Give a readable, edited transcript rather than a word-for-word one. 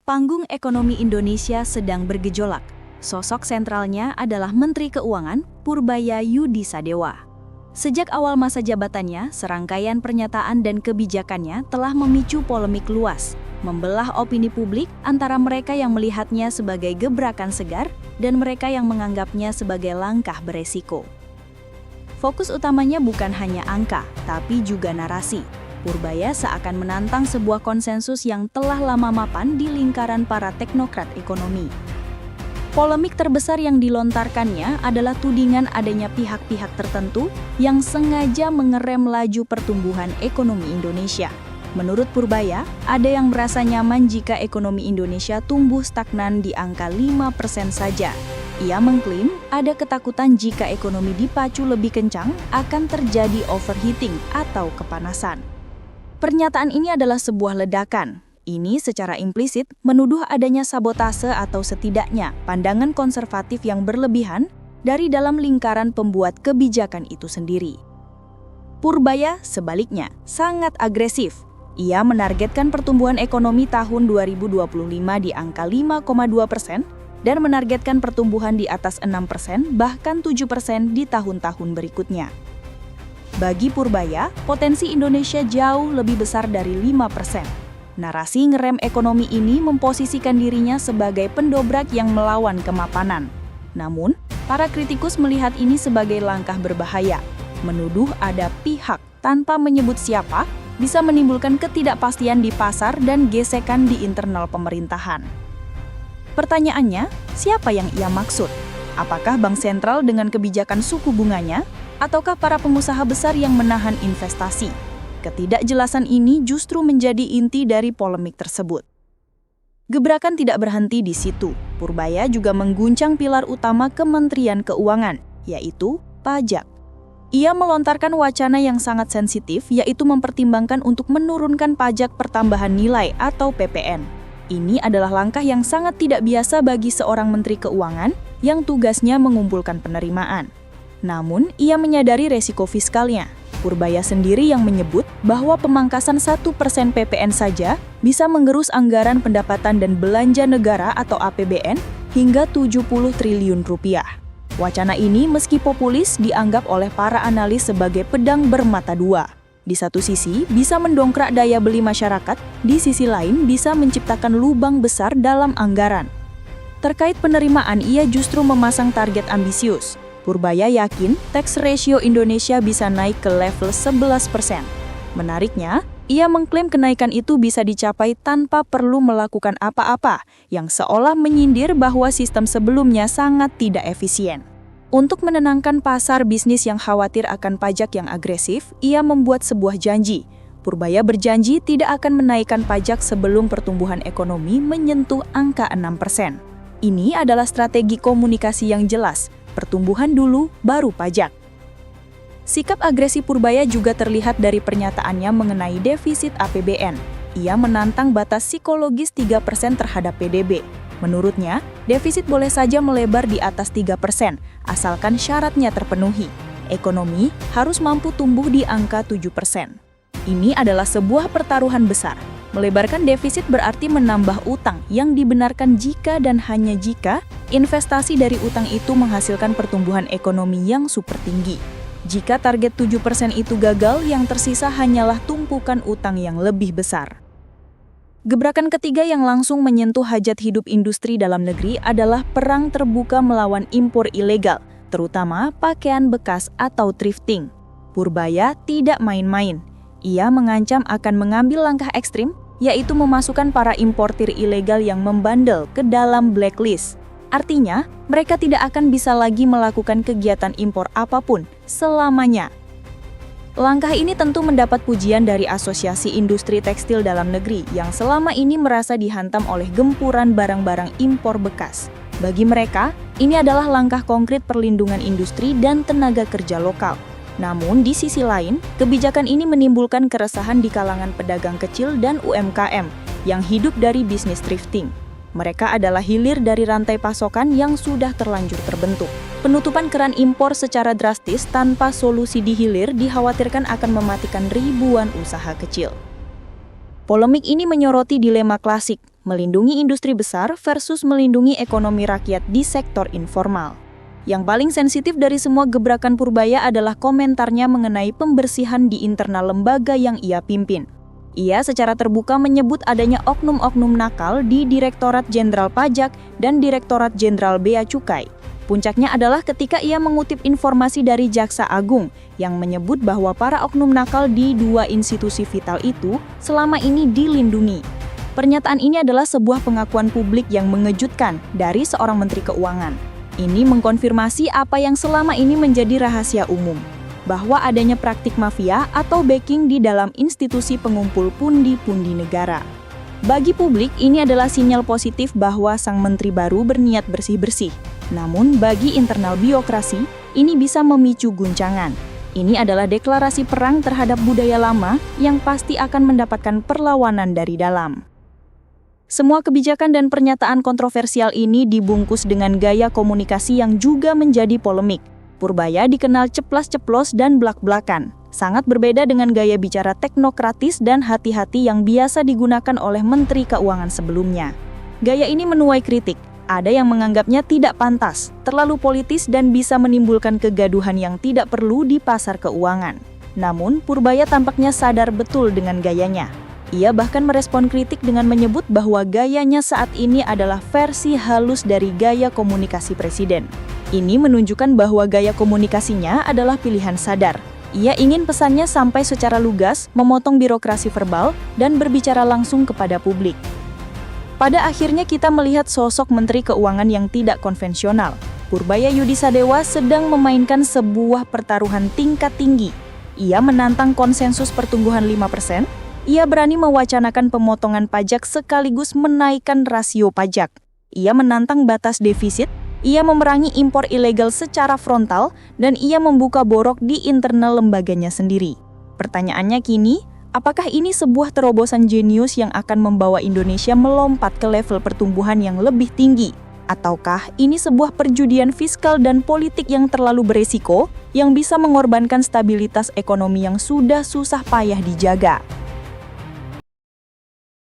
Panggung ekonomi Indonesia sedang bergejolak. Sosok sentralnya adalah Menteri Keuangan Purbaya Yudisadewa. Sejak awal masa jabatannya, serangkaian pernyataan dan kebijakannya telah memicu polemik luas, membelah opini publik antara mereka yang melihatnya sebagai gebrakan segar dan mereka yang menganggapnya sebagai langkah beresiko. Fokus utamanya bukan hanya angka, tapi juga narasi. Purbaya seakan menantang sebuah konsensus yang telah lama mapan di lingkaran para teknokrat ekonomi. Polemik terbesar yang dilontarkannya adalah tudingan adanya pihak-pihak tertentu yang sengaja mengerem laju pertumbuhan ekonomi Indonesia. Menurut Purbaya, ada yang merasa nyaman jika ekonomi Indonesia tumbuh stagnan di angka 5% saja. Ia mengklaim ada ketakutan jika ekonomi dipacu lebih kencang akan terjadi overheating atau kepanasan. Pernyataan ini adalah sebuah ledakan. Ini secara implisit menuduh adanya sabotase atau setidaknya pandangan konservatif yang berlebihan dari dalam lingkaran pembuat kebijakan itu sendiri. Purbaya sebaliknya sangat agresif. Ia menargetkan pertumbuhan ekonomi tahun 2025 di angka 5,2% dan menargetkan pertumbuhan di atas 6% bahkan 7% di tahun-tahun berikutnya. Bagi Purbaya, potensi Indonesia jauh lebih besar dari 5%. Narasi ngerem ekonomi ini memposisikan dirinya sebagai pendobrak yang melawan kemapanan. Namun, para kritikus melihat ini sebagai langkah berbahaya. Menuduh ada pihak tanpa menyebut siapa bisa menimbulkan ketidakpastian di pasar dan gesekan di internal pemerintahan. Pertanyaannya, siapa yang ia maksud? Apakah Bank Sentral dengan kebijakan suku bunganya? Ataukah para pengusaha besar yang menahan investasi? Ketidakjelasan ini justru menjadi inti dari polemik tersebut. Gebrakan tidak berhenti di situ. Purbaya juga mengguncang pilar utama Kementerian Keuangan, yaitu pajak. Ia melontarkan wacana yang sangat sensitif, yaitu mempertimbangkan untuk menurunkan pajak pertambahan nilai atau PPN. Ini adalah langkah yang sangat tidak biasa bagi seorang Menteri Keuangan yang tugasnya mengumpulkan penerimaan. Namun, ia menyadari resiko fiskalnya. Purbaya sendiri yang menyebut bahwa pemangkasan 1% PPN saja bisa menggerus anggaran pendapatan dan belanja negara atau APBN hingga 70 triliun rupiah. Wacana ini meski populis dianggap oleh para analis sebagai pedang bermata dua. Di satu sisi bisa mendongkrak daya beli masyarakat, di sisi lain bisa menciptakan lubang besar dalam anggaran. Terkait penerimaan, ia justru memasang target ambisius. Purbaya yakin tax ratio Indonesia bisa naik ke level 11%. Menariknya, ia mengklaim kenaikan itu bisa dicapai tanpa perlu melakukan apa-apa, yang seolah menyindir bahwa sistem sebelumnya sangat tidak efisien. Untuk menenangkan pasar bisnis yang khawatir akan pajak yang agresif, ia membuat sebuah janji. Purbaya berjanji tidak akan menaikkan pajak sebelum pertumbuhan ekonomi menyentuh angka 6%. Ini adalah strategi komunikasi yang jelas. Pertumbuhan dulu, baru pajak. Sikap agresi Purbaya juga terlihat dari pernyataannya mengenai defisit APBN. Ia menantang batas psikologis 3% terhadap PDB. Menurutnya, defisit boleh saja melebar di atas 3%, asalkan syaratnya terpenuhi. Ekonomi harus mampu tumbuh di angka 7%. Ini adalah sebuah pertaruhan besar. Melebarkan defisit berarti menambah utang yang dibenarkan jika dan hanya jika investasi dari utang itu menghasilkan pertumbuhan ekonomi yang super tinggi. Jika target 7% itu gagal, yang tersisa hanyalah tumpukan utang yang lebih besar. Gebrakan ketiga yang langsung menyentuh hajat hidup industri dalam negeri adalah perang terbuka melawan impor ilegal, terutama pakaian bekas atau thrifting. Purbaya tidak main-main. Ia mengancam akan mengambil langkah ekstrim, yaitu memasukkan para importir ilegal yang membandel ke dalam blacklist. Artinya, mereka tidak akan bisa lagi melakukan kegiatan impor apapun selamanya. Langkah ini tentu mendapat pujian dari Asosiasi Industri Tekstil Dalam Negeri yang selama ini merasa dihantam oleh gempuran barang-barang impor bekas. Bagi mereka, ini adalah langkah konkret perlindungan industri dan tenaga kerja lokal. Namun di sisi lain, kebijakan ini menimbulkan keresahan di kalangan pedagang kecil dan UMKM yang hidup dari bisnis thrifting. Mereka adalah hilir dari rantai pasokan yang sudah terlanjur terbentuk. Penutupan keran impor secara drastis tanpa solusi di hilir dikhawatirkan akan mematikan ribuan usaha kecil. Polemik ini menyoroti dilema klasik, melindungi industri besar versus melindungi ekonomi rakyat di sektor informal. Yang paling sensitif dari semua gebrakan Purbaya adalah komentarnya mengenai pembersihan di internal lembaga yang ia pimpin. Ia secara terbuka menyebut adanya oknum-oknum nakal di Direktorat Jenderal Pajak dan Direktorat Jenderal Bea Cukai. Puncaknya adalah ketika ia mengutip informasi dari Jaksa Agung yang menyebut bahwa para oknum nakal di dua institusi vital itu selama ini dilindungi. Pernyataan ini adalah sebuah pengakuan publik yang mengejutkan dari seorang Menteri Keuangan. Ini mengkonfirmasi apa yang selama ini menjadi rahasia umum, bahwa adanya praktik mafia atau backing di dalam institusi pengumpul pundi-pundi negara. Bagi publik, ini adalah sinyal positif bahwa sang menteri baru berniat bersih-bersih. Namun, bagi internal birokrasi, ini bisa memicu guncangan. Ini adalah deklarasi perang terhadap budaya lama yang pasti akan mendapatkan perlawanan dari dalam. Semua kebijakan dan pernyataan kontroversial ini dibungkus dengan gaya komunikasi yang juga menjadi polemik. Purbaya dikenal ceplas-ceplos dan blak-blakan. Sangat berbeda dengan gaya bicara teknokratis dan hati-hati yang biasa digunakan oleh Menteri Keuangan sebelumnya. Gaya ini menuai kritik. Ada yang menganggapnya tidak pantas, terlalu politis dan bisa menimbulkan kegaduhan yang tidak perlu di pasar keuangan. Namun, Purbaya tampaknya sadar betul dengan gayanya. Ia bahkan merespon kritik dengan menyebut bahwa gayanya saat ini adalah versi halus dari gaya komunikasi presiden. Ini menunjukkan bahwa gaya komunikasinya adalah pilihan sadar. Ia ingin pesannya sampai secara lugas, memotong birokrasi verbal, dan berbicara langsung kepada publik. Pada akhirnya kita melihat sosok Menteri Keuangan yang tidak konvensional. Purbaya Yudisadewa sedang memainkan sebuah pertaruhan tingkat tinggi. Ia menantang konsensus pertumbuhan 5%, ia berani mewacanakan pemotongan pajak sekaligus menaikkan rasio pajak. Ia menantang batas defisit, ia memerangi impor ilegal secara frontal, dan ia membuka borok di internal lembaganya sendiri. Pertanyaannya kini, apakah ini sebuah terobosan jenius yang akan membawa Indonesia melompat ke level pertumbuhan yang lebih tinggi? Ataukah ini sebuah perjudian fiskal dan politik yang terlalu beresiko, yang bisa mengorbankan stabilitas ekonomi yang sudah susah payah dijaga?